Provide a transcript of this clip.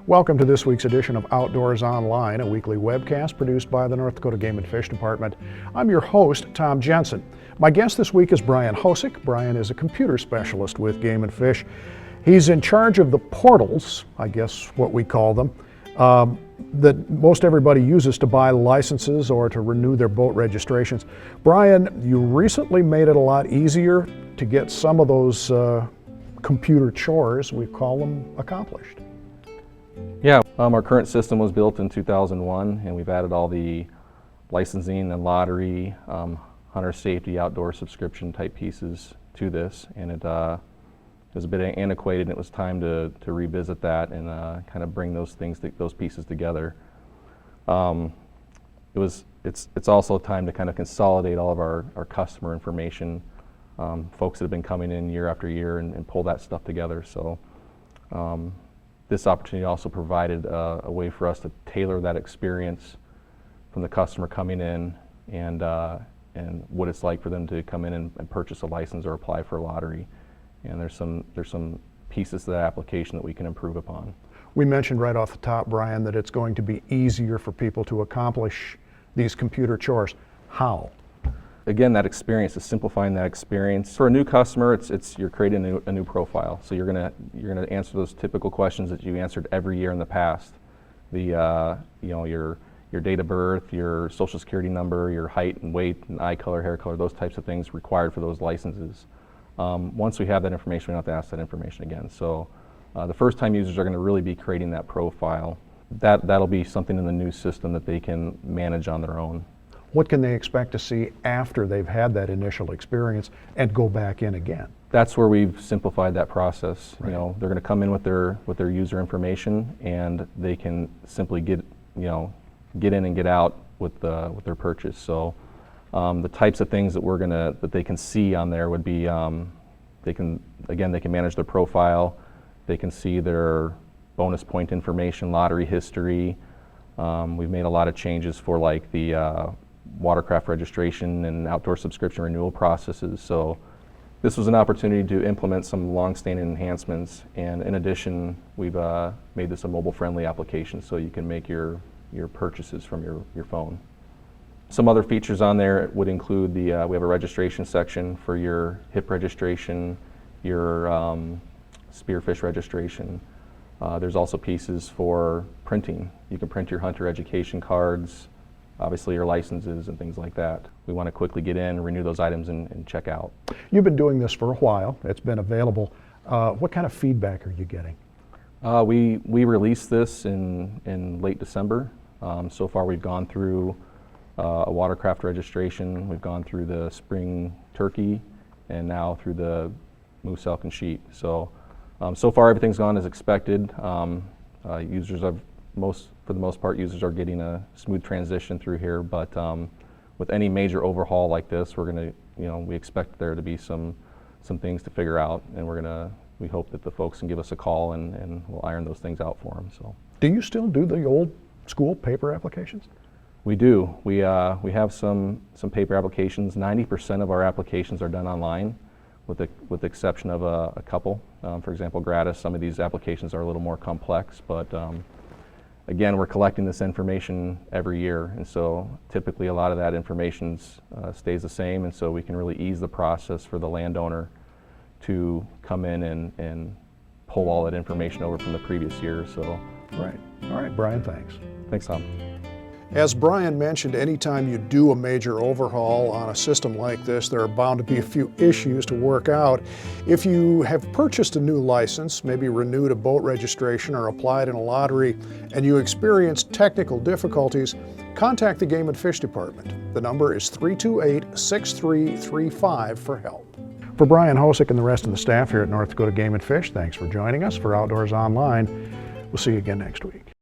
Welcome to this week's edition of Outdoors Online, a weekly webcast produced by the North Dakota Game and Fish Department. I'm your host, Tom Jensen. My guest this week is Brian Hosick. Brian is a computer specialist with Game and Fish. He's in charge of the portals, I guess what we call them, that most everybody uses to buy licenses or to renew their boat registrations. Brian, you recently made it a lot easier to get some of those computer chores, we call them, accomplished. Yeah, our current system was built in 2001, and we've added all the licensing and lottery, hunter safety, outdoor subscription type pieces to this, and it was a bit antiquated, and it was time to revisit that and kind of bring those pieces together. It's also time to kind of consolidate all of our customer information, folks that have been coming in year after year and pull that stuff together. So this opportunity also provided a way for us to tailor that experience from the customer coming in and what it's like for them to come in and purchase a license or apply for a lottery. And there's some pieces to that application that we can improve upon. We mentioned right off the top, Brian, that it's going to be easier for people to accomplish these computer chores. How? Again, that experience is simplifying that experience. For a new customer, you're creating a new profile. So you're gonna answer those typical questions that you answered every year in the past. Your date of birth, your social security number, your height and weight and eye color, hair color, those types of things required for those licenses. Once we have that information, we don't have to ask that information again. So the first time users are going to really be creating that profile. That'll be something in the new system that they can manage on their own. What can they expect to see after they've had that initial experience and go back in again? That's where we've simplified that process. Right. They're going to come in with their user information, and they can simply get in and get out with their purchase. So the types of things that they can see on there would be they can manage their profile. They can see their bonus point information, lottery history. We've made a lot of changes for like the watercraft registration and outdoor subscription renewal processes. So this was an opportunity to implement some long-standing enhancements, and in addition, we've made this a mobile-friendly application so you can make your purchases from your phone. Some other features on there would include we have a registration section for your HIP registration, your spearfish registration. There's also pieces for printing. You can print your hunter education cards, obviously your licenses and things like that. We want to quickly get in, renew those items, and check out. You've been doing this for a while. It's been available. What kind of feedback are you getting? We released this in late December. So far we've gone through a watercraft registration, we've gone through the spring turkey, and now through the moose, elk, and sheep. So far everything's gone as expected. For the most part, users are getting a smooth transition through here, but with any major overhaul like this, we expect there to be some things to figure out, and we hope that the folks can give us a call and we'll iron those things out for them. So. Do you still do the old school paper applications? We do. We have some paper applications. 90% of our applications are done online, with the exception of a couple. For example, gratis. Some of these applications are a little more complex, but again, we're collecting this information every year, and so typically a lot of that information stays the same, and so we can really ease the process for the landowner to come in and pull all that information over from the previous year. So. Right. All right, Brian, thanks. Thanks, Tom. As Brian mentioned, anytime you do a major overhaul on a system like this, there are bound to be a few issues to work out. If you have purchased a new license, maybe renewed a boat registration or applied in a lottery, and you experience technical difficulties, contact the Game and Fish Department. The number is 328-6335 for help. For Brian Hosick and the rest of the staff here at North Dakota Game and Fish, thanks for joining us for Outdoors Online. We'll see you again next week.